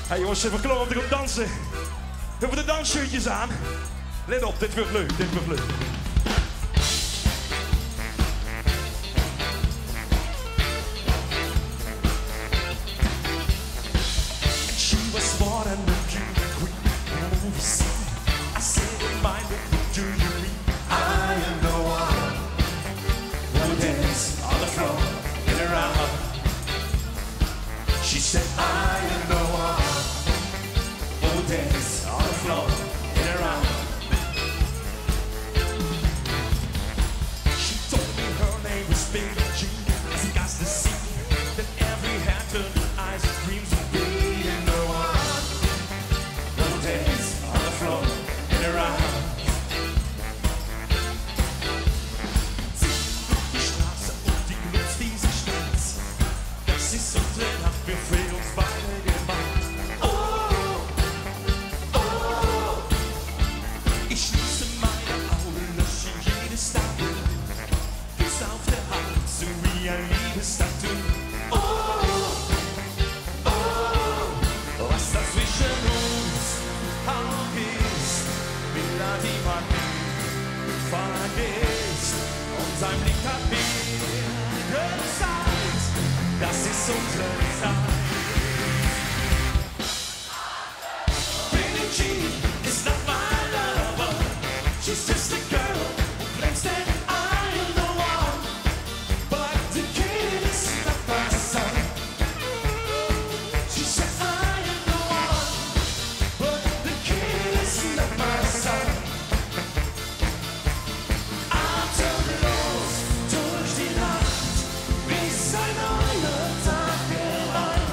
Hey jongens, even klaar om te gaan dansen. We hebben de dansshirtjes aan. Let op, dit wordt leuk, dit wordt leuk. She was smart and looking queen. I said, remind me, what do you mean? I am the one who dance on the floor in around. She said, I am the one who dance gehst und dein Blick hat mir gezeigt, das ist unsere Zeit. Billie Jean is not my lover, she's just a girl who claims that I am the one, but the kid is not my son. She said I am the one, but the kid is not my son. Atemlos durch die Nacht, bis ein neuer Tag heran.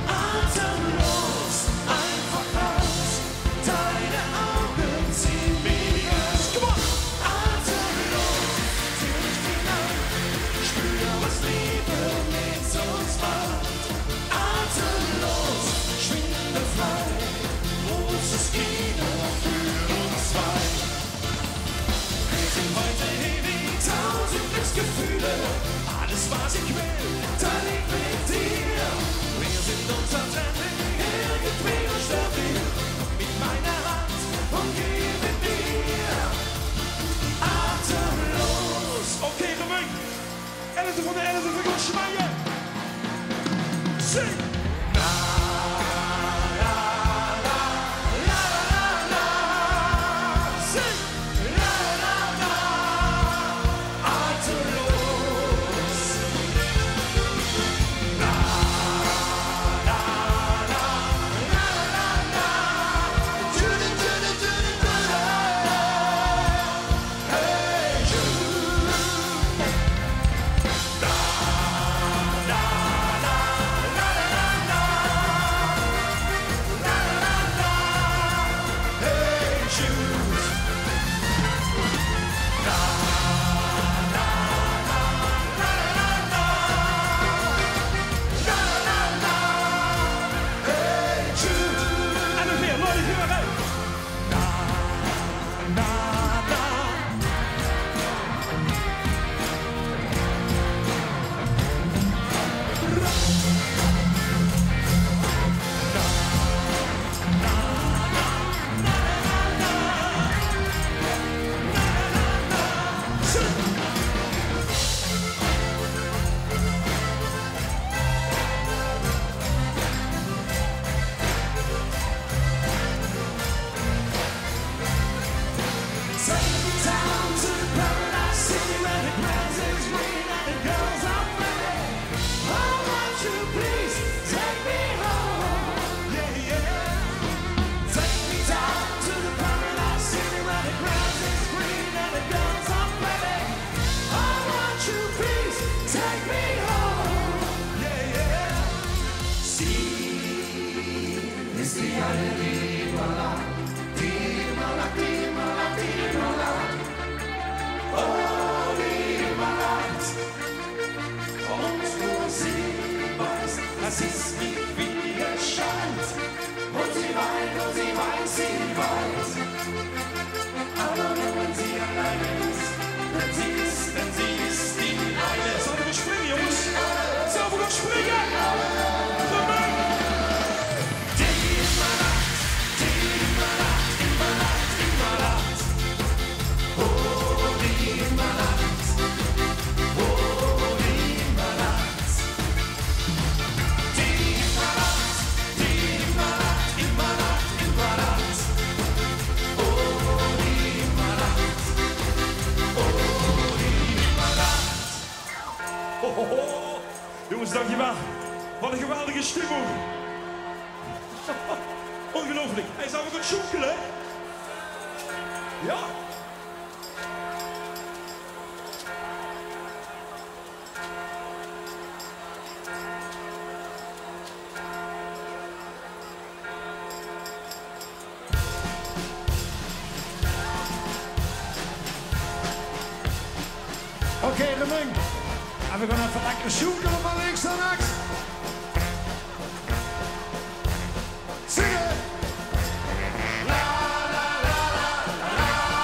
Atemlos, einfach raus, deine Augen ziehen mich aus. Come on! Atemlos durch die Nacht, spür, was Liebe mit uns macht. Atemlos, schwinde frei, großes Kino für uns zwei. Wir sind heute ewig, tausend Glücksgefühle, alles was ich will, teile ich mit dir. Wir sind unzertrennlich, irgendwie unsterblich, mit meiner Hand und geh mit mir. Atemlos. Okay, Gewinn. 11 von der 11 für Gott Schmeier. Sing! La, la, la, la, la, la. Sing! La, la, la. Atemlos. La, la, la, la, la, la. Judy, Judy, Judy, Judy. Hey, Judy. La, la, la, la, la, la. La, la, la. Hey, Judy. La, la, la, la, la, la. La, la, la. Hey, Jude. En nog meer, mooi, hier maar mee. La, la, la. Take me down to the paradise city where the grass is green and the girls are pretty. Oh, won't you please take me home? Yeah, yeah. Take me down to the paradise city where the grass is green and the girls are pretty. Oh, won't you please take me home? Yeah, yeah. Sie ist die eine Liebala, Liebala, Liebala, Liebala. Oh, Liebala. Und nur sie weiß, dass es nicht wie es scheint. Und sie weiß, aber nur wenn sie alleine ist, denn sie ist die eine. Sollen wir springen, Jungs? Sollen wir springen? Die immer Nacht, immer Nacht, immer Nacht, immer Nacht. Oh, die immer Nacht, oh, die immer Nacht. Die immer Nacht, immer Nacht, immer Nacht, immer Nacht. Oh, die immer Nacht, oh, die immer Nacht. Ho, ho, ho. Jongens, dankjewel. Wat een geweldige stimmung. Ongelooflijk. Hij zou ook wat zoekelen. Ja. Okay, Reming. And we're gonna have to like a shoot on my links tonight. Sing it! La la la la la la.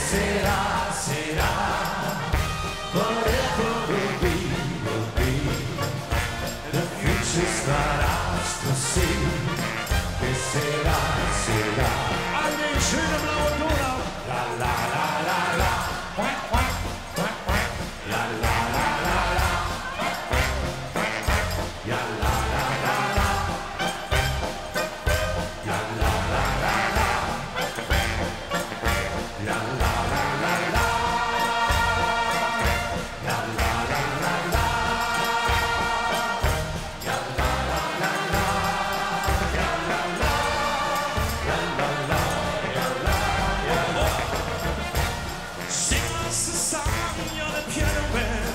será, será, forever will be. The future's not ours to see. Que será, será. Alguien schöne blaue Donau. La la la la la. Quack, quack, quack, quack. La la la la la. Ya la la la la. Ya la la la la. Ya la la la la. Ya la la la la. Ya la la la la. Ya la la. Ya la la. Ya la ya la. Sing us a song, you're the piano man.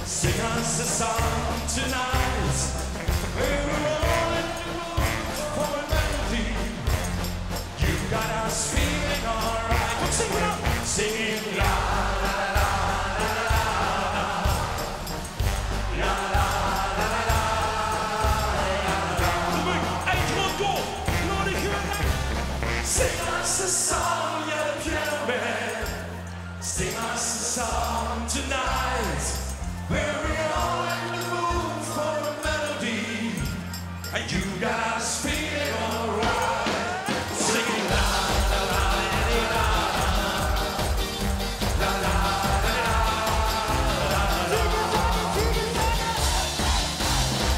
Sing us a song tonight. We're all in the mood for a melody. You got us feeling alright. Well, sing it up. Singing la la la la la la. La la la la la. Hey, come on, go. Lord, you hear that? Sing us a song, you're the piano man. Sing us a song tonight. We're all in the mood for a melody. And you got us feeling alright. Singing la la la la la la la la.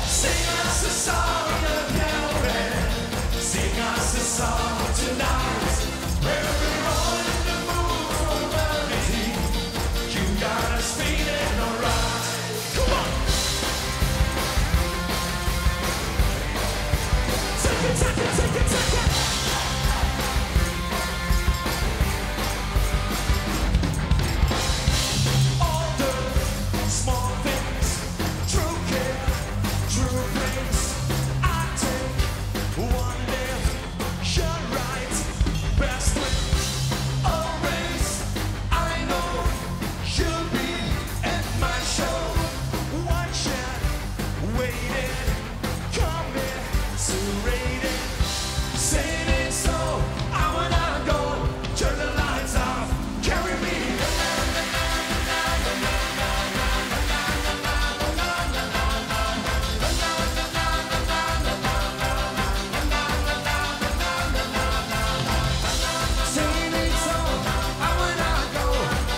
Sing us a song, you're the piano man. Sing us a song tonight. We're all in the mood for a melody. You got us feeling alright. Come on. Take it, take it, take it, take it. All the small things, true care, true things. I take one left, you're right, best way. Always, I know you'll be at my show. Watching, waiting, coming, serrated, saying it so. I wanna go, turn the lights off, carry me. Saying it so. I wanna go,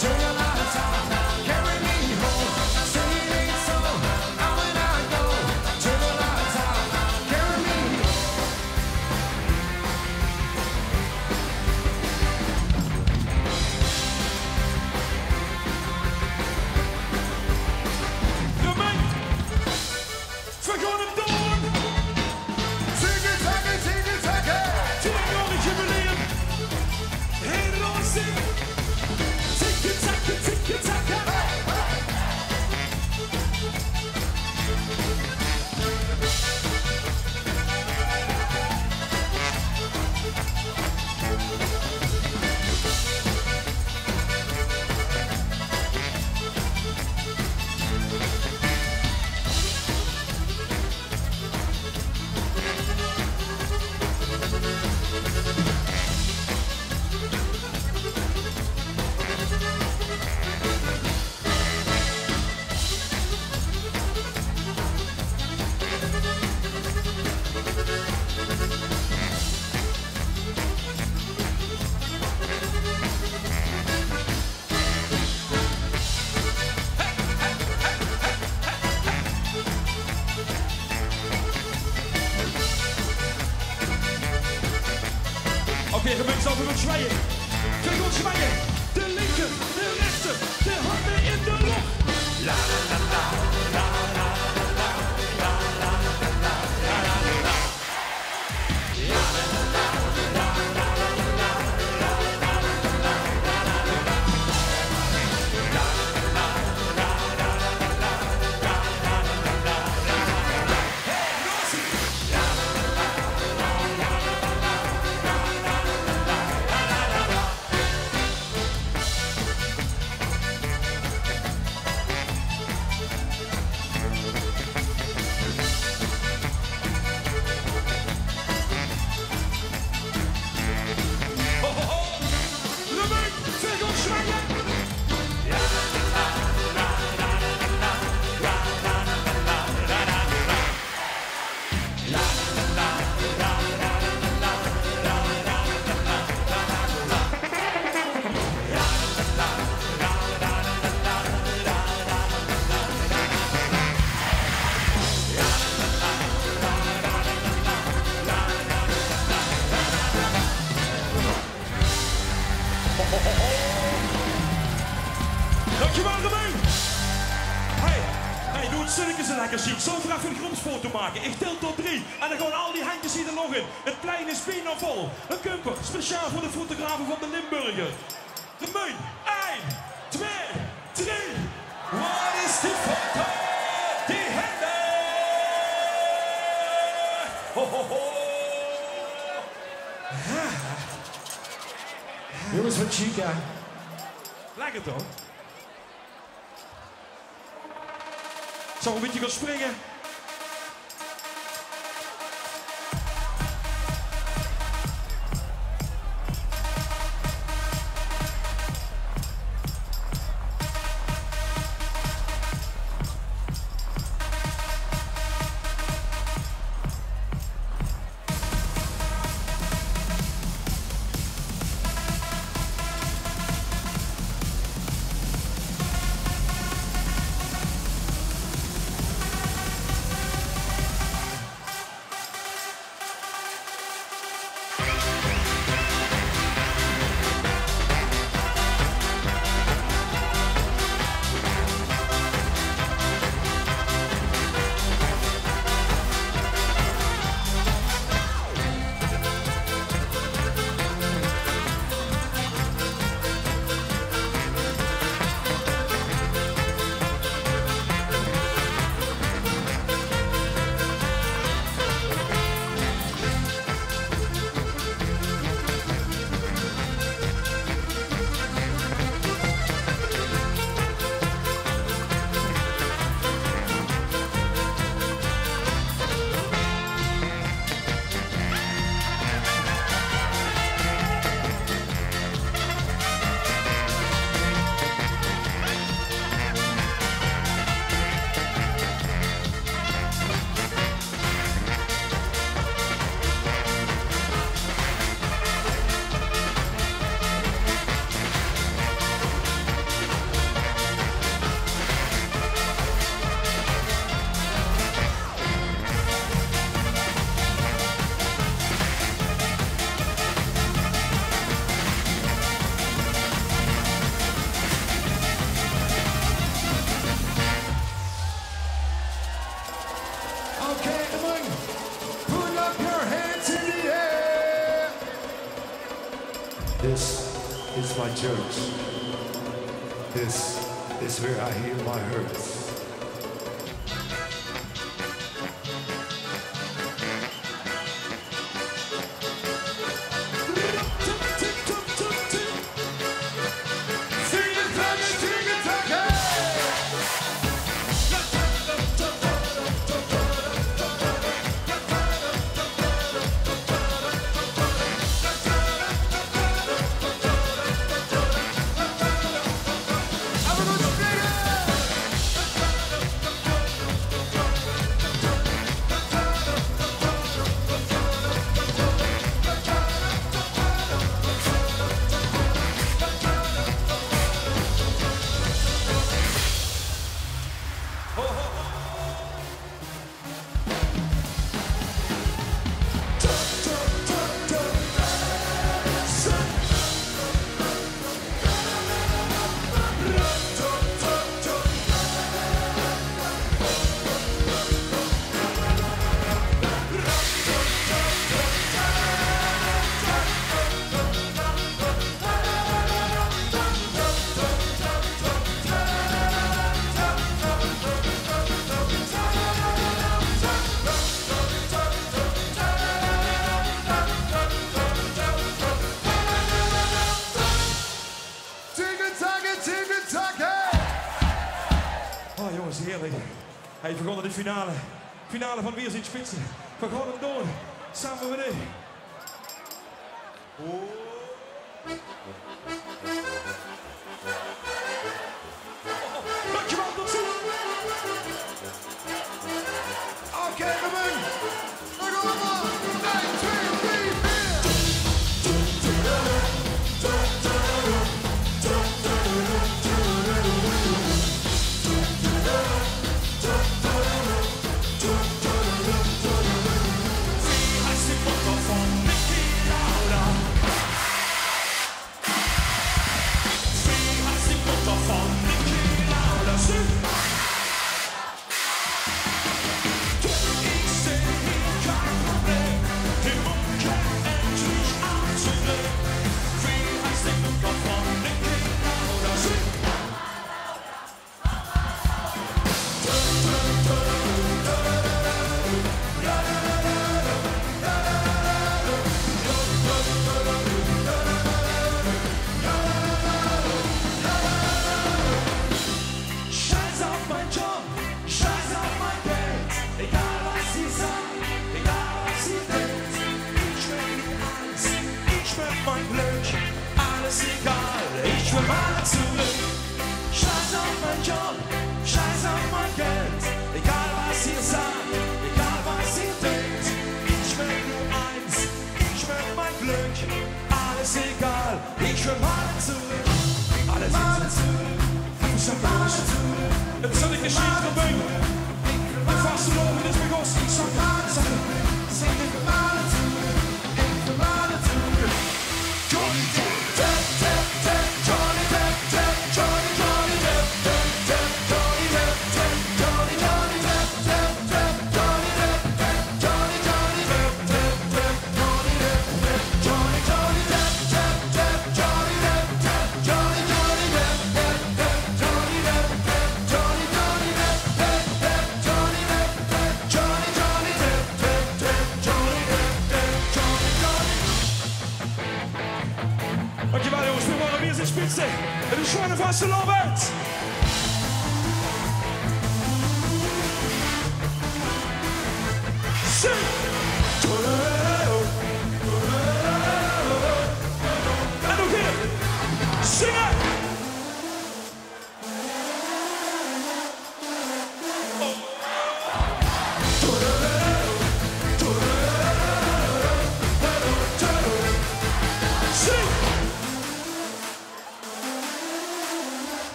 turn the lights off, carry me home. Saying it so. I wanna go, turn the lights off, carry me home. Ja, men! Vergående dagen! Ticke-tacke, ticke-tacke. Till en gång i jubileum! Hej då, sing! Ticke-tacke, ticke-tacke! Oké, gemeente, we gaan zwaaien. We gaan zwaaien. De linker, de rechter, de handen in de lucht. La la la la, la la la la, la la la la, la la la la. La la la la, la la la la, la la la la, la la la la. La la la la, la la la la, la la la la, la la la la. Hey, Rossi! La la la la, la la la la, la la la la, la la la la. Dankjewel, Romein. Hey, doe het zinnetjes en lekker ziek. Zo graag een groepsfoto maken. Ik tel tot 3. En dan gewoon al die handjes hier er nog in. Het plein is bijna vol. Een kumper, speciaal voor de fotografen van de Limburger. Romein, 1, 2, 3. Wat is die foto? Die handen. Ho, ho, ho. Jongens van Chica. Lekker toch? Zal een beetje gaan springen? This is my church. This is where I heal my hurts. Oh jongens, heerlijk. Hey, we begonnen de finale. Finale van Weer zijn Spitsen. We gaan hem door. Samen met u. Dankjewel, tot ziens. Oké, Romein. We gaan allemaal. 1, 2, 3, 4. Van alles egal, ich will mal zurück. Scheiß auf mein Job, scheiß auf mein Geld, egal was ihr sagt, egal was ihr denkt. Ich will nur eins, ich will mein Glück, alles egal, ich will mal zurück. Alles zurück, ich will mal zurück. Het zal ik geschieven gebeuren. De vaste lopen is begonnen. Ik zal maar zitten. Zeg ik maar natuurlijk. Ik wil maar natuurlijk. Johnny Depp, Depp, Depp, Depp, Johnny Depp, Depp, Johnny, Johnny Depp, Depp, Depp, Johnny Depp, Depp, Johnny, Johnny Depp, Depp, Depp, Johnny Depp, Depp, Johnny, Johnny Depp, Depp, Depp, Johnny Depp, Depp, Johnny, Johnny Depp, Depp, Depp, Johnny Depp, Depp, Johnny, Johnny Depp, Depp, Depp, Johnny Depp, Depp, Johnny, Johnny Depp, Depp, Depp, Johnny Depp, Depp, Johnny, Johnny Depp, Depp, Depp, Johnny Depp, Depp, Johnny, Johnny. Dankjewel jongens, we waren weer zijn spitsen. Het is Schweine vaste Lobert. Zing! En nog een. Zingen!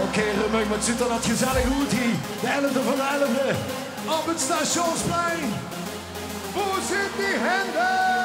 Oké, Rumung, wat zit er dat gezellig goed hier? De 11e van de 11e op het Stationsplein. Wo sind die Hände?